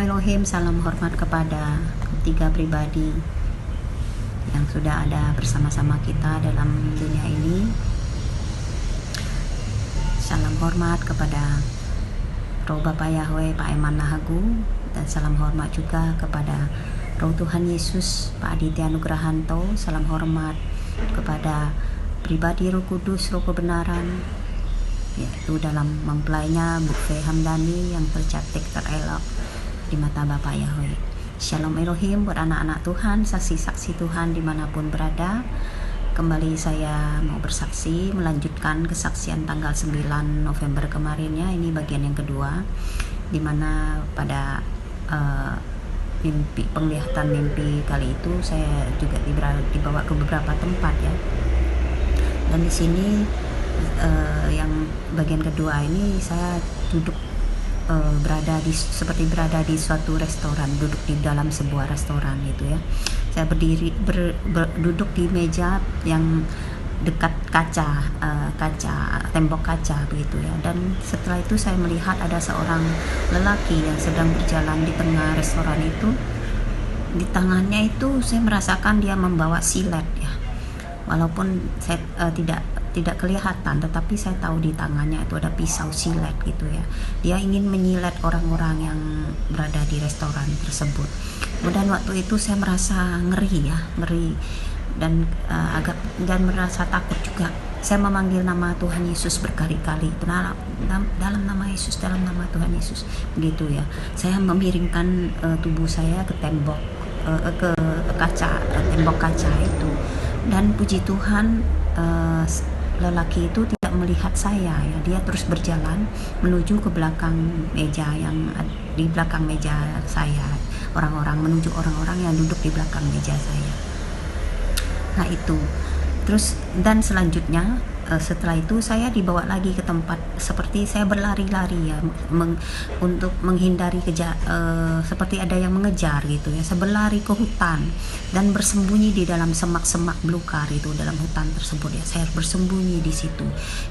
Elohim, salam hormat kepada tiga pribadi yang sudah ada bersama-sama kita dalam dunia ini. Salam hormat kepada Roh Bapa Yahweh, Pak Eman Nahagu, dan salam hormat juga kepada Roh Tuhan Yesus, Pak Aditya Nugrahanto. Salam hormat kepada pribadi Roh Kudus, Roh Kebenaran, yaitu dalam mempelainya Bu Fe Hamdani yang tercantik terelok di mata Bapak Yahweh. Shalom Elohim buat anak-anak Tuhan, saksi-saksi Tuhan dimanapun berada. Kembali saya mau bersaksi, melanjutkan kesaksian tanggal 9 November kemarinnya. Ini bagian yang kedua, dimana pada penglihatan mimpi kali itu saya juga dibawa ke beberapa tempat ya. Dan di sini yang bagian kedua ini saya duduk seperti berada di suatu restoran, duduk di dalam sebuah restoran gitu ya. Saya berdiri duduk di meja yang dekat tembok kaca begitu ya. Dan setelah itu saya melihat ada seorang lelaki yang sedang berjalan di tengah restoran itu. Di tangannya itu saya merasakan dia membawa silet ya. Walaupun saya tidak kelihatan, tetapi saya tahu di tangannya itu ada pisau silet gitu ya. Dia ingin menyilet orang-orang yang berada di restoran tersebut. Dan waktu itu saya merasa ngeri dan merasa takut juga. Saya memanggil nama Tuhan Yesus berkali-kali. Dalam nama Yesus, dalam nama Tuhan Yesus, begitu ya. Saya memiringkan tubuh saya ke tembok, ke kaca, tembok kaca itu. Dan puji Tuhan, lelaki itu tidak melihat saya ya. Dia terus berjalan menuju ke belakang meja, yang di belakang meja saya, menuju orang-orang yang duduk di belakang meja saya. Nah itu terus, dan selanjutnya setelah itu saya dibawa lagi ke tempat seperti saya berlari-lari ya, untuk menghindari seperti ada yang mengejar gitu ya. Saya berlari ke hutan dan bersembunyi di dalam semak-semak belukar itu, dalam hutan tersebut ya. Saya bersembunyi di situ,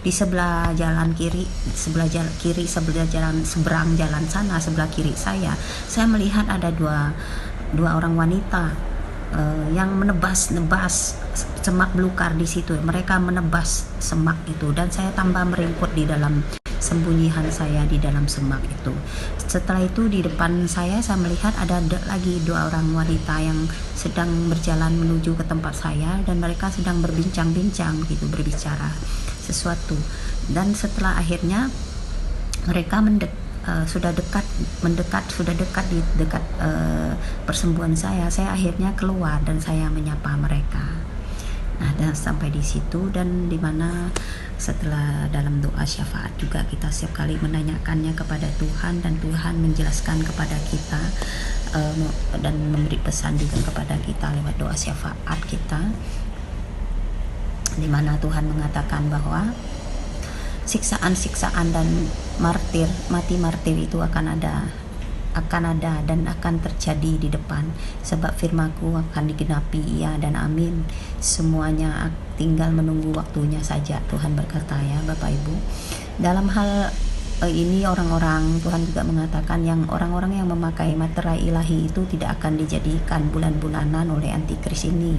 di sebelah jalan kiri, sebelah jalan seberang jalan sana, sebelah kiri saya melihat ada dua orang wanita yang menebas semak belukar di situ. Mereka menebas semak itu, dan saya tambah meringkut di dalam sembunyian saya di dalam semak itu. Setelah itu di depan saya melihat ada lagi dua orang wanita yang sedang berjalan menuju ke tempat saya, dan mereka sedang berbincang-bincang gitu, berbicara sesuatu. Dan setelah akhirnya mereka sudah dekat di dekat persembunyian saya akhirnya keluar dan saya menyapa mereka. Nah, dan sampai di situ, dan dimana setelah dalam doa syafaat juga kita setiap kali menanyakannya kepada Tuhan, dan Tuhan menjelaskan kepada kita dan memberi pesan juga kepada kita lewat doa syafaat kita, dimana Tuhan mengatakan bahwa siksaan dan mati martir itu akan ada dan akan terjadi di depan, sebab firman-Ku akan digenapi, ya dan amin. Semuanya tinggal menunggu waktunya saja, Tuhan berkata ya Bapak Ibu. Dalam hal ini Tuhan juga mengatakan orang-orang yang memakai materai ilahi itu tidak akan dijadikan bulan-bulanan oleh antikris ini.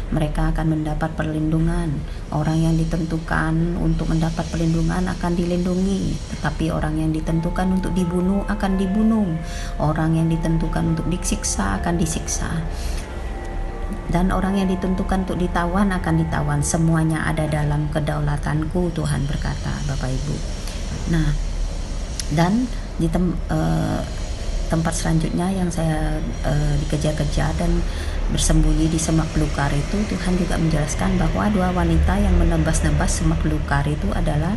Mereka akan mendapat perlindungan. Orang yang ditentukan untuk mendapat perlindungan akan dilindungi, tetapi orang yang ditentukan untuk dibunuh akan dibunuh. Orang yang ditentukan untuk disiksa akan disiksa, dan orang yang ditentukan untuk ditawan akan ditawan. Semuanya ada dalam kedaulatanku, Tuhan berkata, Bapak Ibu. Nah, dan di tempat selanjutnya yang saya dikejar-kejar dan bersembunyi di semak belukar itu, Tuhan juga menjelaskan bahwa dua wanita yang menebas-nebas semak belukar itu adalah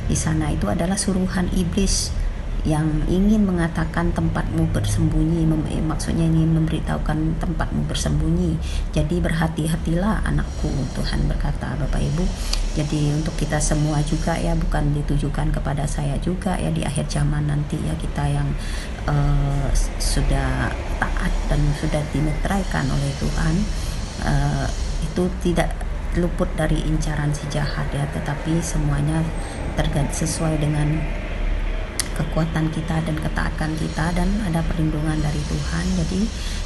di sana itu adalah suruhan iblis yang ingin mengatakan tempatmu bersembunyi, maksudnya ingin memberitahukan tempatmu bersembunyi. Jadi berhati-hatilah anakku, Tuhan berkata, Bapak Ibu. Jadi untuk kita semua juga ya, bukan ditujukan kepada saya juga ya, di akhir zaman nanti ya, kita yang sudah taat dan sudah dimeteraikan oleh Tuhan, itu tidak luput dari incaran si jahat ya, tetapi semuanya sesuai dengan kekuatan kita dan ketaatan kita, dan ada perlindungan dari Tuhan. Jadi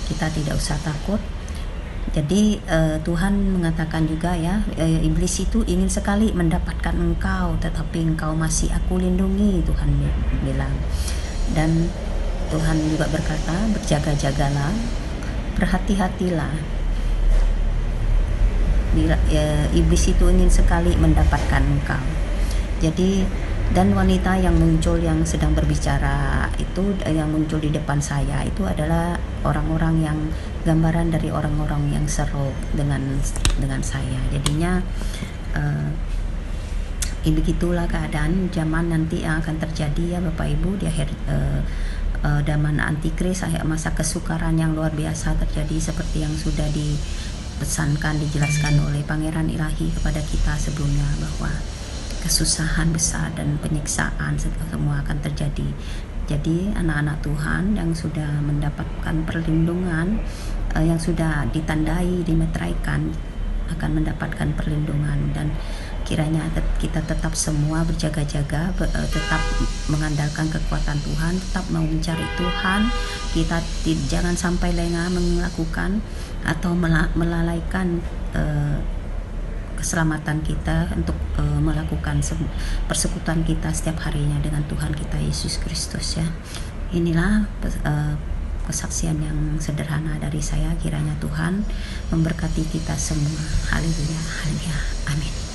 kita tidak usah takut. Jadi Tuhan mengatakan juga ya, iblis itu ingin sekali mendapatkan engkau, tetapi engkau masih aku lindungi, Tuhan bilang. Dan Tuhan juga berkata, berjaga-jagalah, berhati-hatilah. Iblis itu ingin sekali mendapatkan engkau. Jadi, dan wanita yang muncul yang sedang berbicara itu, yang muncul di depan saya itu adalah orang-orang yang gambaran dari orang-orang yang seru dengan saya. Jadinya begitulah keadaan zaman nanti yang akan terjadi ya Bapak Ibu, di akhir zaman antikris, masa kesukaran yang luar biasa terjadi seperti yang sudah dipesankan, dijelaskan oleh Pangeran Ilahi kepada kita sebelumnya, bahwa kesusahan besar dan penyiksaan semua akan terjadi. Jadi anak-anak Tuhan yang sudah mendapatkan perlindungan, yang sudah ditandai, dimeteraikan, akan mendapatkan perlindungan. Dan kiranya kita tetap semua berjaga-jaga, tetap mengandalkan kekuatan Tuhan, tetap mau mencari Tuhan. Kita jangan sampai lengah melakukan atau melalaikan keselamatan kita untuk melakukan persekutuan kita setiap harinya dengan Tuhan kita Yesus Kristus ya. Inilah kesaksian yang sederhana dari saya. Kiranya Tuhan memberkati kita semua. Haleluya, haleluya, amin.